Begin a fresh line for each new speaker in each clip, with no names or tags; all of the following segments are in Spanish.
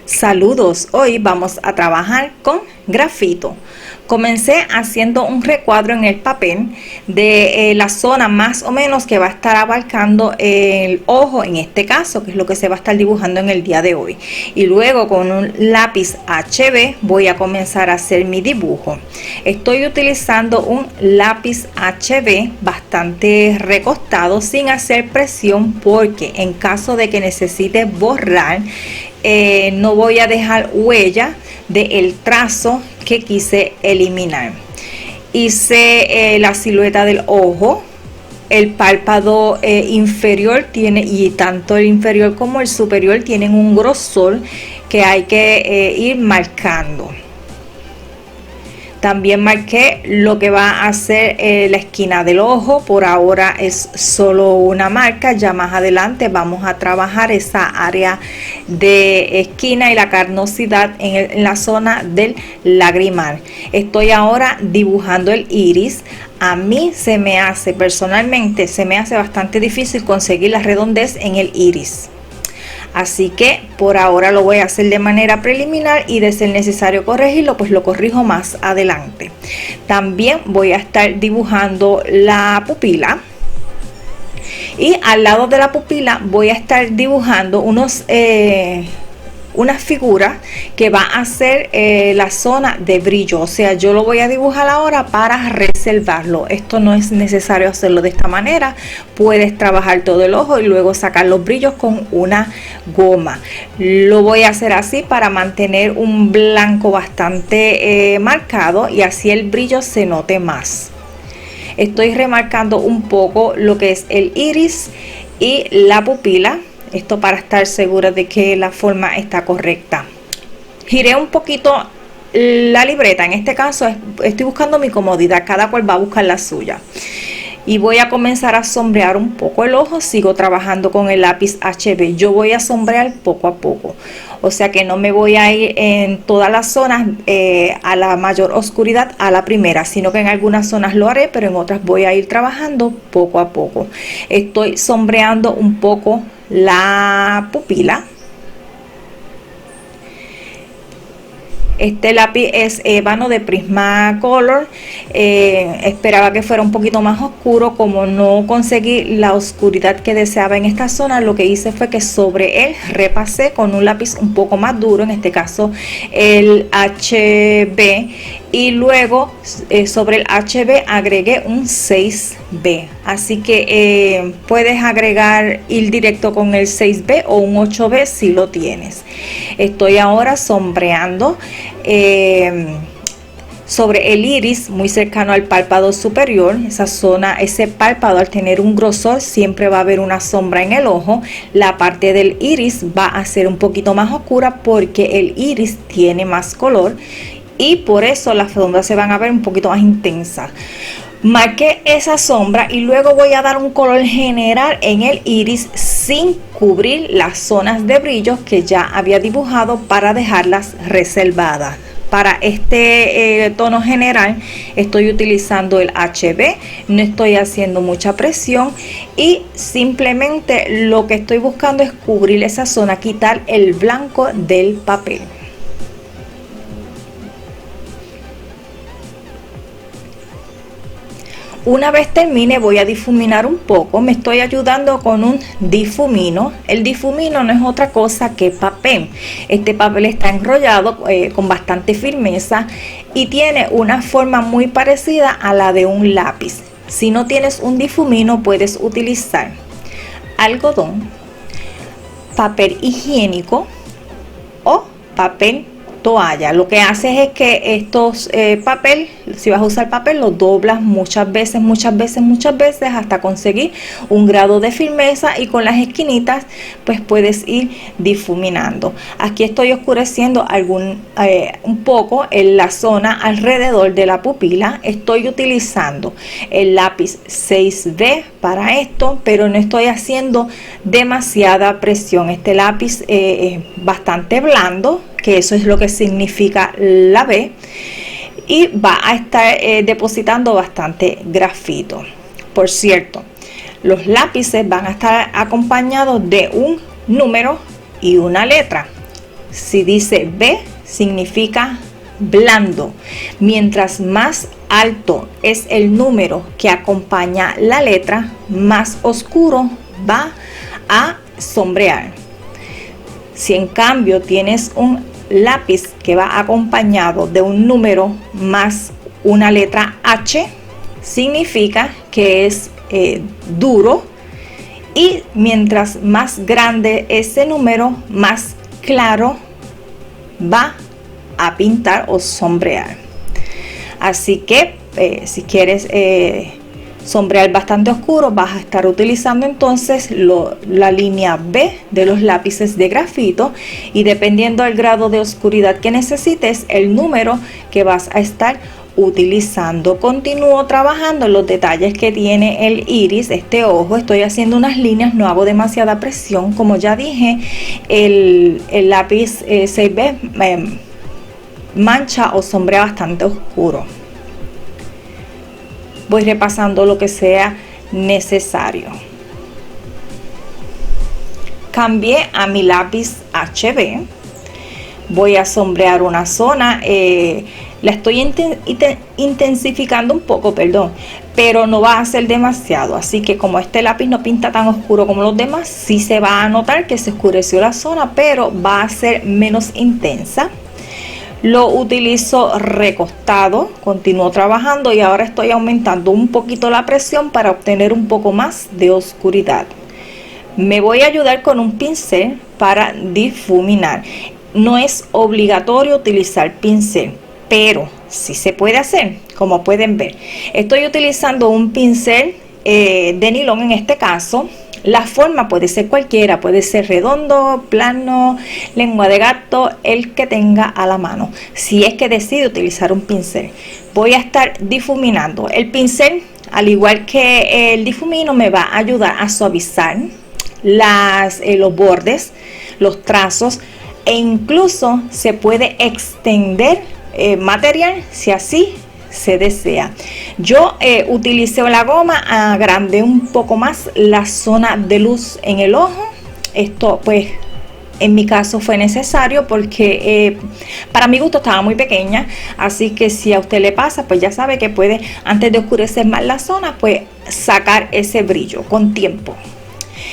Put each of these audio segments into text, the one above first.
Saludos, hoy vamos a trabajar con grafito. Comencé haciendo un recuadro en el papel de la zona más o menos que va a estar abarcando el ojo en este caso, que es lo que se va a estar dibujando en el día de hoy. Y luego con un lápiz HB voy a comenzar a hacer mi dibujo. Estoy utilizando un lápiz HB bastante recostado sin hacer presión, porque en caso de que necesite borrar, no voy a dejar huella del trazo que quise eliminar. Hice la silueta del ojo, el párpado inferior tiene, y tanto el inferior como el superior tienen un grosor que hay que ir marcando. También marqué lo que va a ser la esquina del ojo. Por ahora es solo una marca, ya más adelante vamos a trabajar esa área de esquina y la carnosidad en la zona del lagrimal. Estoy ahora dibujando el iris. A mí personalmente se me hace bastante difícil conseguir la redondez en el iris. Así que por ahora lo voy a hacer de manera preliminar, y de ser necesario corregirlo, pues lo corrijo más adelante. También voy a estar dibujando la pupila, y al lado de la pupila voy a estar dibujando unas figuras que va a ser la zona de brillo. O sea, yo lo voy a dibujar ahora para reservarlo. Esto no es necesario hacerlo de esta manera. Puedes trabajar todo el ojo y luego sacar los brillos con una goma. Lo voy a hacer así para mantener un blanco bastante marcado, y así el brillo se note más. Estoy remarcando un poco lo que es el iris y la pupila. Esto para estar segura de que la forma está correcta. Giré un poquito la libreta. En este caso estoy buscando mi comodidad. Cada cual va a buscar la suya. Y voy a comenzar a sombrear un poco el ojo. Sigo trabajando con el lápiz HB. Yo voy a sombrear poco a poco. O sea que no me voy a ir en todas las zonas a la mayor oscuridad a la primera, sino que en algunas zonas lo haré, pero en otras voy a ir trabajando poco a poco. Estoy sombreando un poco la pupila. Este lápiz es ébano de Prismacolor. Esperaba que fuera un poquito más oscuro. Como no conseguí la oscuridad que deseaba en esta zona, lo que hice fue que sobre él repasé con un lápiz un poco más duro, en este caso el HB, y luego sobre el HB agregué un 6B. Así que puedes ir directo con el 6B o un 8B si lo tienes. Estoy ahora sombreando sobre el iris, muy cercano al párpado superior. Esa zona, ese párpado, al tener un grosor, siempre va a haber una sombra en el ojo. La parte del iris va a ser un poquito más oscura porque el iris tiene más color, y por eso las sombras se van a ver un poquito más intensas. Marqué esa sombra y luego voy a dar un color general en el iris sin cubrir las zonas de brillo que ya había dibujado, para dejarlas reservadas. Para este tono general estoy utilizando el HB, no estoy haciendo mucha presión, y simplemente lo que estoy buscando es cubrir esa zona, quitar el blanco del papel. Una vez termine voy a difuminar un poco. Me estoy ayudando con un difumino. El difumino no es otra cosa que papel. Este papel está enrollado con bastante firmeza y tiene una forma muy parecida a la de un lápiz. Si no tienes un difumino, puedes utilizar algodón, papel higiénico o papel toalla. Lo que haces es que estos papel, si vas a usar papel, lo doblas muchas veces hasta conseguir un grado de firmeza, y con las esquinitas pues puedes ir difuminando. Aquí estoy oscureciendo un poco en la zona alrededor de la pupila. Estoy utilizando el lápiz 6B para esto, pero no estoy haciendo demasiada presión. Este lápiz es bastante blando, que eso es lo que significa la B, y va a estar depositando bastante grafito. Por cierto, los lápices van a estar acompañados de un número y una letra. Si dice B, significa blando. Mientras más alto es el número que acompaña la letra, más oscuro va a sombrear. Si en cambio tienes un lápiz que va acompañado de un número más una letra H, significa que es duro, y mientras más grande ese número, más claro va a pintar o sombrear. Así que si quieres sombrear bastante oscuro, vas a estar utilizando entonces la línea B de los lápices de grafito, y dependiendo del grado de oscuridad que necesites, el número que vas a estar utilizando. Continúo trabajando en los detalles que tiene el iris, este ojo. Estoy haciendo unas líneas, no hago demasiada presión. Como ya dije, el lápiz 6B mancha o sombrea bastante oscuro. Voy repasando lo que sea necesario. Cambié a mi lápiz HB. Voy a sombrear una zona. La estoy intensificando un poco, pero no va a ser demasiado. Así que como este lápiz no pinta tan oscuro como los demás, sí se va a notar que se oscureció la zona, pero va a ser menos intensa. Lo utilizo recostado, continúo trabajando y ahora estoy aumentando un poquito la presión para obtener un poco más de oscuridad. Me voy a ayudar con un pincel para difuminar. No es obligatorio utilizar pincel, pero sí se puede hacer, como pueden ver. Estoy utilizando un pincel de nylon en este caso. La forma puede ser cualquiera, puede ser redondo, plano, lengua de gato, el que tenga a la mano. Si es que decide utilizar un pincel, voy a estar difuminando. El pincel, al igual que el difumino, me va a ayudar a suavizar los bordes, los trazos, e incluso se puede extender material si así se desea. Yo utilicé la goma, agrandé un poco más la zona de luz en el ojo. Esto pues en mi caso fue necesario porque para mi gusto estaba muy pequeña, así que si a usted le pasa, pues ya sabe que puede, antes de oscurecer más la zona, pues sacar ese brillo con tiempo.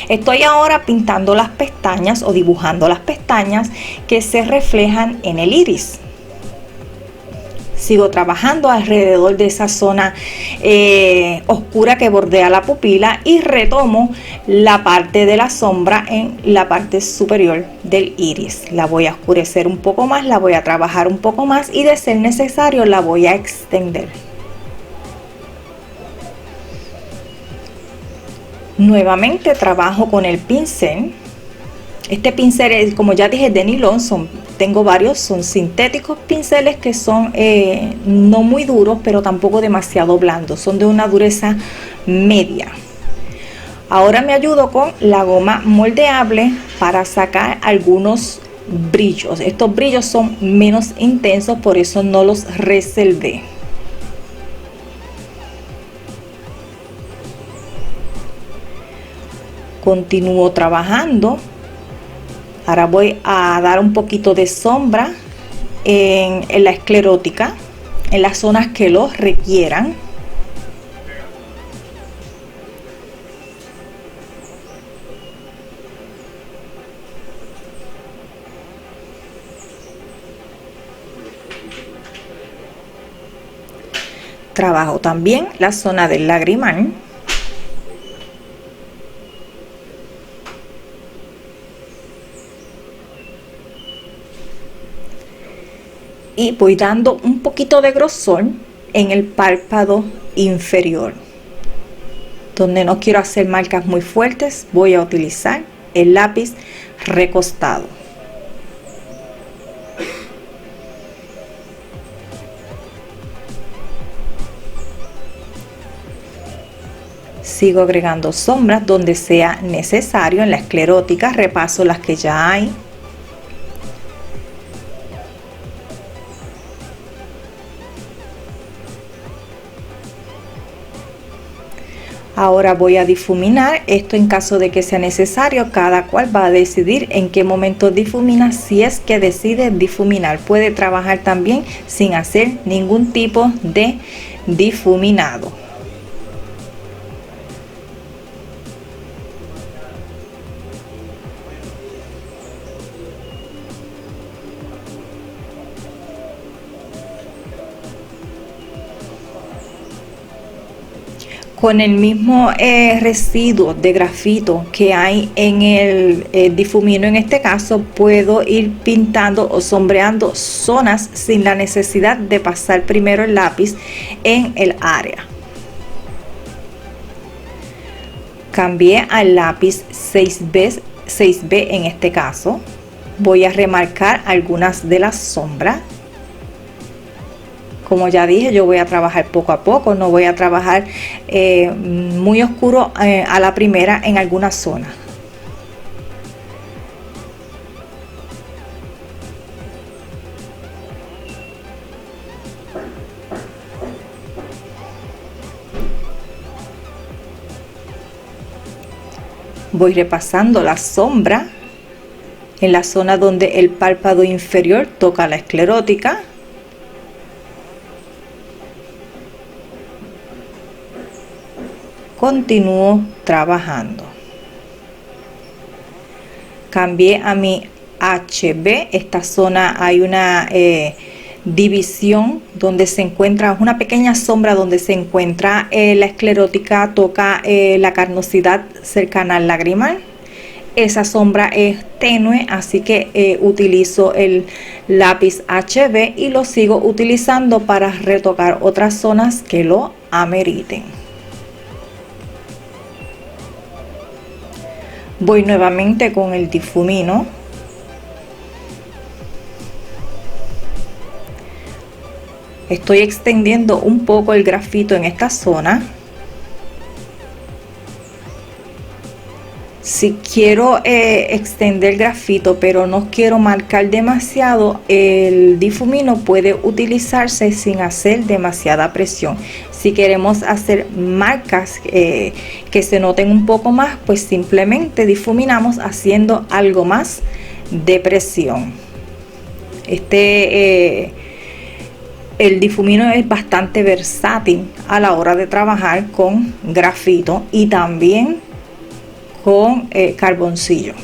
Estoy ahora pintando las pestañas o dibujando las pestañas que se reflejan en el iris. Sigo trabajando alrededor de esa zona oscura que bordea la pupila y retomo la parte de la sombra en la parte superior del iris. La voy a oscurecer un poco más, la voy a trabajar un poco más y de ser necesario la voy a extender. Nuevamente trabajo con el pincel. Este pincel es, como ya dije, de nylon. Tengo varios, son sintéticos pinceles que son no muy duros, pero tampoco demasiado blandos. Son de una dureza media. Ahora me ayudo con la goma moldeable para sacar algunos brillos. Estos brillos son menos intensos, por eso no los reservé. Continúo trabajando. Ahora voy a dar un poquito de sombra en la esclerótica, en las zonas que lo requieran. Trabajo también la zona del lagrimal. Y voy dando un poquito de grosor en el párpado inferior. Donde no quiero hacer marcas muy fuertes, voy a utilizar el lápiz recostado. Sigo agregando sombras donde sea necesario. En la esclerótica repaso las que ya hay. Ahora voy a difuminar. Esto en caso de que sea necesario, cada cual va a decidir en qué momento difumina, si es que decide difuminar. Puede trabajar también sin hacer ningún tipo de difuminado. Con el mismo residuo de grafito que hay en el difumino, en este caso puedo ir pintando o sombreando zonas sin la necesidad de pasar primero el lápiz en el área. Cambié al lápiz 6B en este caso. Voy a remarcar algunas de las sombras. Como ya dije, yo voy a trabajar poco a poco, no voy a trabajar muy oscuro a la primera en alguna zona. Voy repasando la sombra en la zona donde el párpado inferior toca la esclerótica. Continúo trabajando. Cambié a mi HB. Esta zona hay una división donde se encuentra una pequeña sombra donde se encuentra la esclerótica, toca la carnosidad cercana al lagrimal. Esa sombra es tenue, así que utilizo el lápiz HB y lo sigo utilizando para retocar otras zonas que lo ameriten. Voy nuevamente con el difumino. Estoy extendiendo un poco el grafito en esta zona. Si quiero extender el grafito pero no quiero marcar demasiado, el difumino puede utilizarse sin hacer demasiada presión. Si queremos hacer marcas que se noten un poco más, pues simplemente difuminamos haciendo algo más de presión. El difumino es bastante versátil a la hora de trabajar con grafito y también con carboncillo.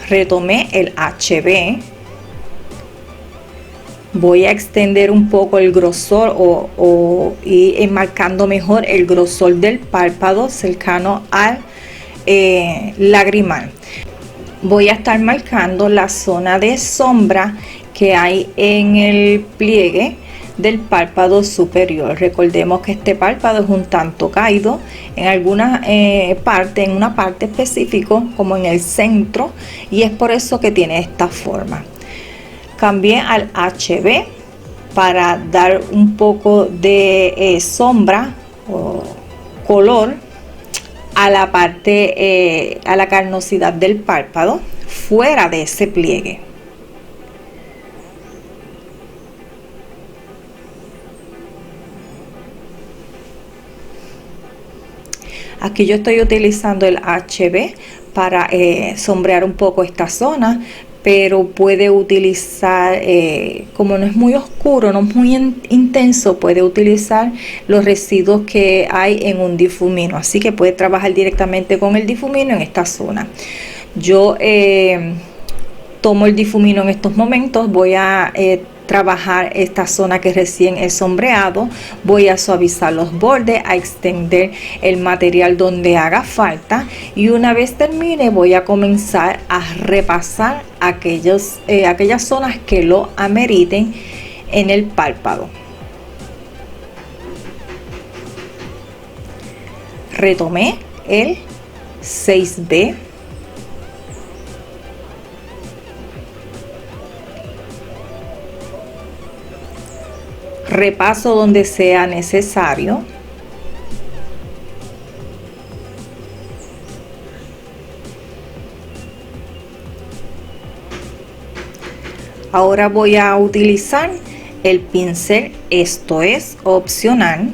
Retomé el HB. Voy a extender un poco el grosor y enmarcando mejor el grosor del párpado cercano al lagrimal. Voy a estar marcando la zona de sombra que hay en el pliegue del párpado superior. Recordemos que este párpado es un tanto caído en alguna parte, en una parte específica como en el centro, y es por eso que tiene esta forma. Cambié al HB para dar un poco de sombra o color a la parte, a la carnosidad del párpado fuera de ese pliegue. Aquí yo estoy utilizando el HB para sombrear un poco esta zona, pero puede utilizar, como no es muy oscuro, no es muy intenso, puede utilizar los residuos que hay en un difumino, así que puede trabajar directamente con el difumino en esta zona. Yo tomo el difumino en estos momentos, voy a trabajar esta zona que recién he sombreado, voy a suavizar los bordes, a extender el material donde haga falta, y una vez termine voy a comenzar a repasar aquellas zonas que lo ameriten en el párpado. Retomé el 6B. Repaso donde sea necesario. Ahora voy a utilizar el pincel, esto es opcional.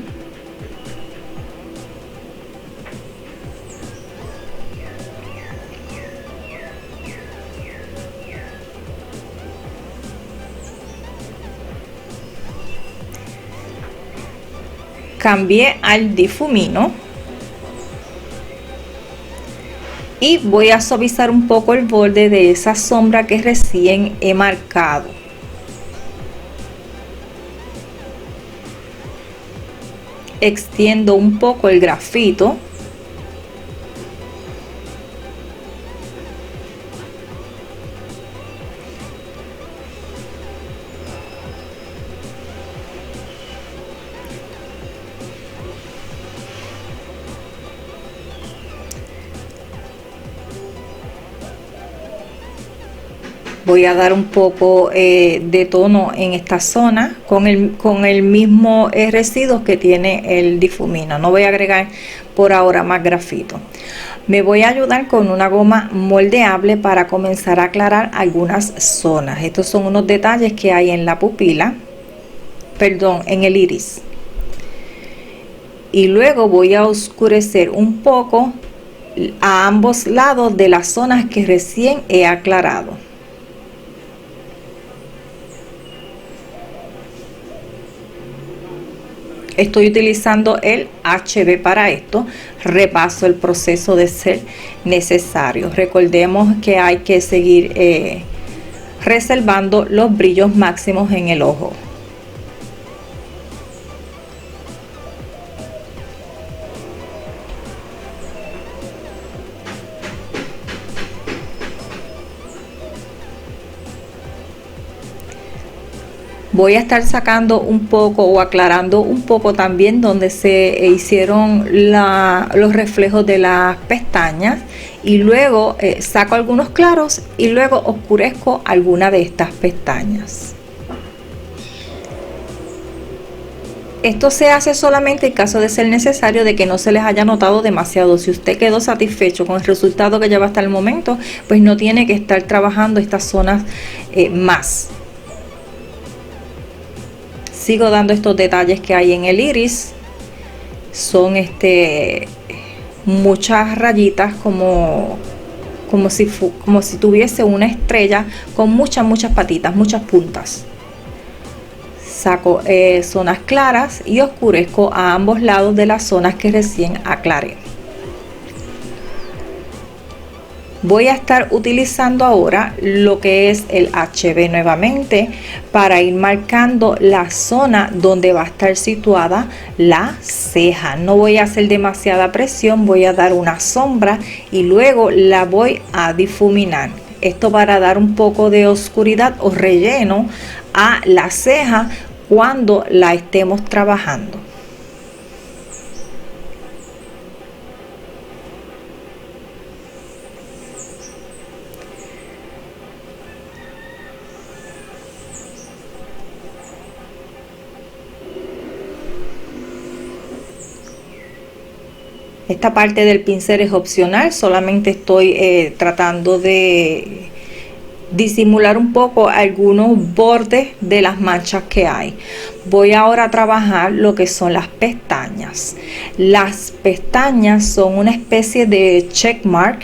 Cambié al difumino y voy a suavizar un poco el borde de esa sombra que recién he marcado. Extiendo un poco el grafito. Voy a dar un poco de tono en esta zona con el mismo residuo que tiene el difumino. No voy a agregar por ahora más grafito. Me voy a ayudar con una goma moldeable para comenzar a aclarar algunas zonas. Estos son unos detalles que hay en la pupila, perdón, en el iris. Y luego voy a oscurecer un poco a ambos lados de las zonas que recién he aclarado. Estoy utilizando el HB para esto. Repaso el proceso de ser necesario. Recordemos que hay que seguir reservando los brillos máximos en el ojo. Voy a estar sacando un poco o aclarando un poco también donde se hicieron los reflejos de las pestañas, y luego saco algunos claros y luego oscurezco alguna de estas pestañas. Esto se hace solamente en caso de ser necesario, de que no se les haya notado demasiado. Si usted quedó satisfecho con el resultado que lleva hasta el momento, pues no tiene que estar trabajando estas zonas más. Sigo dando estos detalles que hay en el iris. Son muchas rayitas como si tuviese una estrella con muchas patitas, muchas puntas. Saco zonas claras y oscurezco a ambos lados de las zonas que recién aclaré. Voy a estar utilizando ahora lo que es el HB nuevamente para ir marcando la zona donde va a estar situada la ceja. No voy a hacer demasiada presión, voy a dar una sombra y luego la voy a difuminar. Esto para dar un poco de oscuridad o relleno a la ceja cuando la estemos trabajando. Esta parte del pincel es opcional, solamente estoy tratando de disimular un poco algunos bordes de las manchas que hay. Voy ahora a trabajar lo que son las pestañas. Las pestañas son una especie de check mark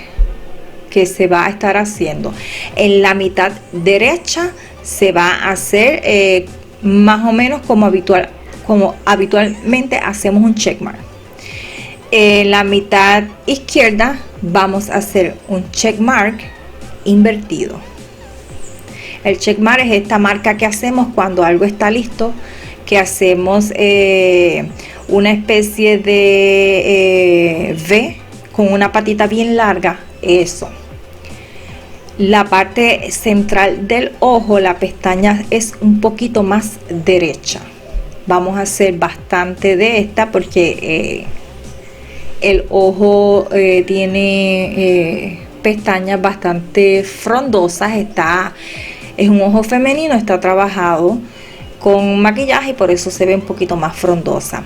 que se va a estar haciendo. En la mitad derecha se va a hacer más o menos como habitualmente hacemos un check mark. En la mitad izquierda vamos a hacer un check mark invertido. El check mark es esta marca que hacemos cuando algo está listo, que hacemos una especie de V con una patita bien larga. Eso. La parte central del ojo, la pestaña es un poquito más derecha. Vamos a hacer bastante de esta porque el ojo tiene pestañas bastante frondosas. Es un ojo femenino, está trabajado con maquillaje y por eso se ve un poquito más frondosa.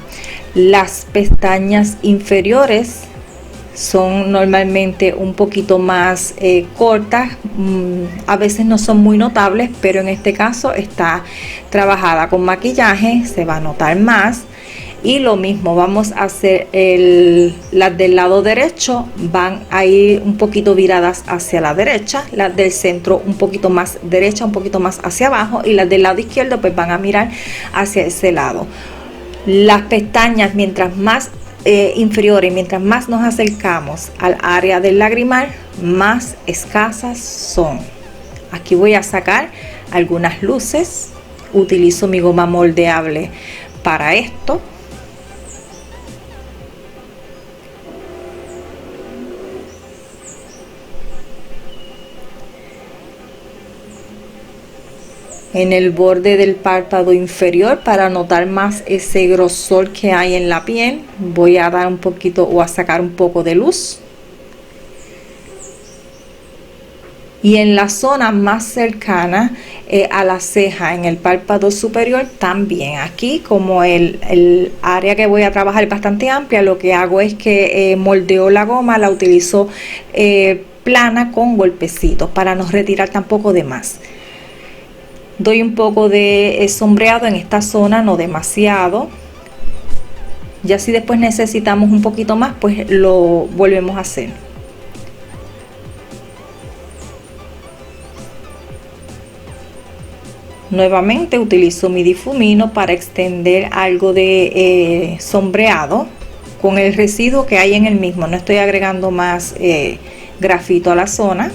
Las pestañas inferiores son normalmente un poquito más cortas, a veces no son muy notables, pero en este caso está trabajada con maquillaje, se va a notar más. Y lo mismo vamos a hacer las del lado derecho van a ir un poquito viradas hacia la derecha, las del centro un poquito más derecha, un poquito más hacia abajo, y las del lado izquierdo pues van a mirar hacia ese lado. Las pestañas, mientras más inferiores, mientras más nos acercamos al área del lagrimal, más escasas son. Aquí voy a sacar algunas luces, utilizo mi goma moldeable para esto. En el borde del párpado inferior, para notar más ese grosor que hay en la piel, voy a dar un poquito o a sacar un poco de luz. Y en la zona más cercana a la ceja, en el párpado superior también. Aquí, como el área que voy a trabajar es bastante amplia, lo que hago es que moldeo la goma, la utilizo plana con golpecitos para no retirar tampoco de más. Doy un poco de sombreado en esta zona, no demasiado. Ya si después necesitamos un poquito más, pues lo volvemos a hacer. Nuevamente utilizo mi difumino para extender algo de sombreado con el residuo que hay en el mismo. No estoy agregando más grafito a la zona.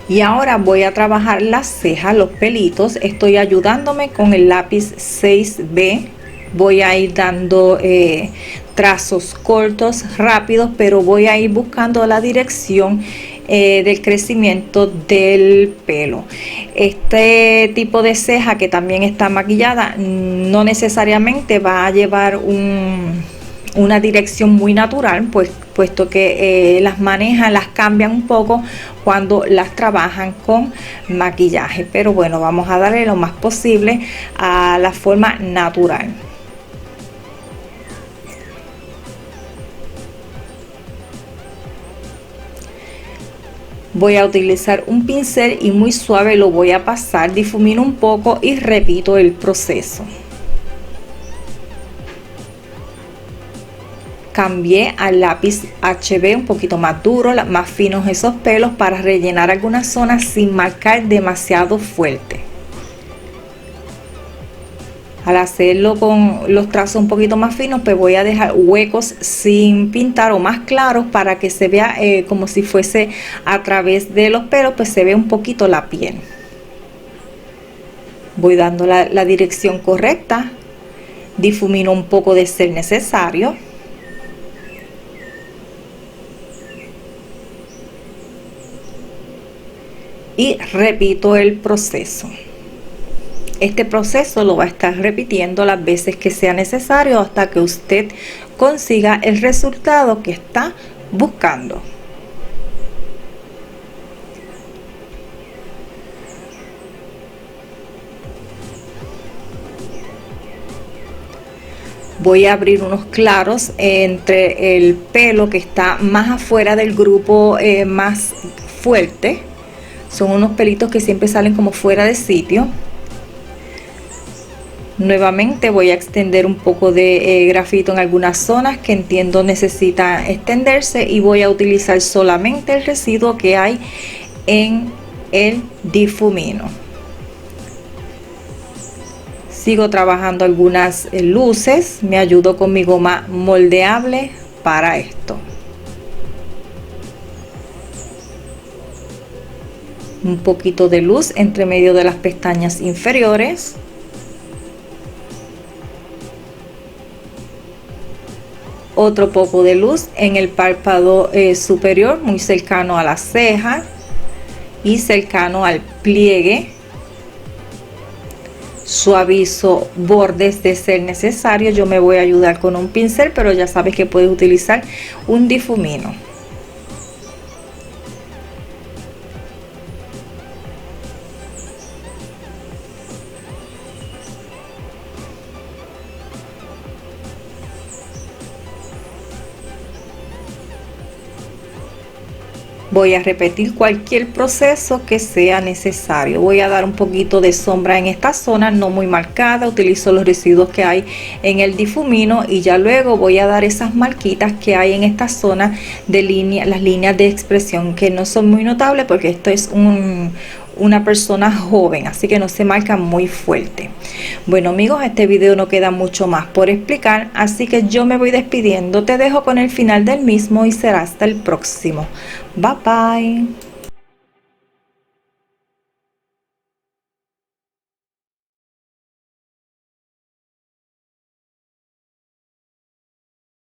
Y ahora voy a trabajar las cejas, los pelitos. Estoy ayudándome con el lápiz 6B. Voy a ir dando trazos cortos, rápidos, pero voy a ir buscando la dirección del crecimiento del pelo. Este tipo de ceja que también está maquillada no necesariamente va a llevar una dirección muy natural, pues puesto que las manejan, las cambian un poco cuando las trabajan con maquillaje, pero bueno, vamos a darle lo más posible a la forma natural. Voy a utilizar un pincel y muy suave lo voy a pasar, difumino un poco y repito el proceso. Cambié al lápiz HB un poquito más duro, más finos esos pelos, para rellenar algunas zonas sin marcar demasiado fuerte. Al hacerlo con los trazos un poquito más finos, pues voy a dejar huecos sin pintar o más claros para que se vea como si fuese a través de los pelos, pues se ve un poquito la piel. Voy dando la dirección correcta, difumino un poco de ser necesario. Y repito el proceso. Este proceso lo va a estar repitiendo las veces que sea necesario hasta que usted consiga el resultado que está buscando. Voy a abrir unos claros entre el pelo que está más afuera del grupo más fuerte. Son unos pelitos que siempre salen como fuera de sitio. Nuevamente voy a extender un poco de grafito en algunas zonas que entiendo necesita extenderse, y voy a utilizar solamente el residuo que hay en el difumino. Sigo trabajando algunas luces, me ayudo con mi goma moldeable para esto. Un poquito de luz entre medio de las pestañas inferiores. Otro poco de luz en el párpado superior, muy cercano a la ceja y cercano al pliegue. Suavizo bordes de ser necesario. Yo me voy a ayudar con un pincel, pero ya sabes que puedes utilizar un difumino. voy a repetir cualquier proceso que sea necesario. Voy a dar un poquito de sombra en esta zona, no muy marcada, utilizo los residuos que hay en el difumino y ya luego voy a dar esas marquitas que hay en esta zona de línea, las líneas de expresión que no son muy notables porque esto es una persona joven, así que no se marca muy fuerte. Bueno amigos, este video no queda mucho más por explicar, así que yo me voy despidiendo. Te dejo con el final del mismo y será hasta el próximo. Bye bye.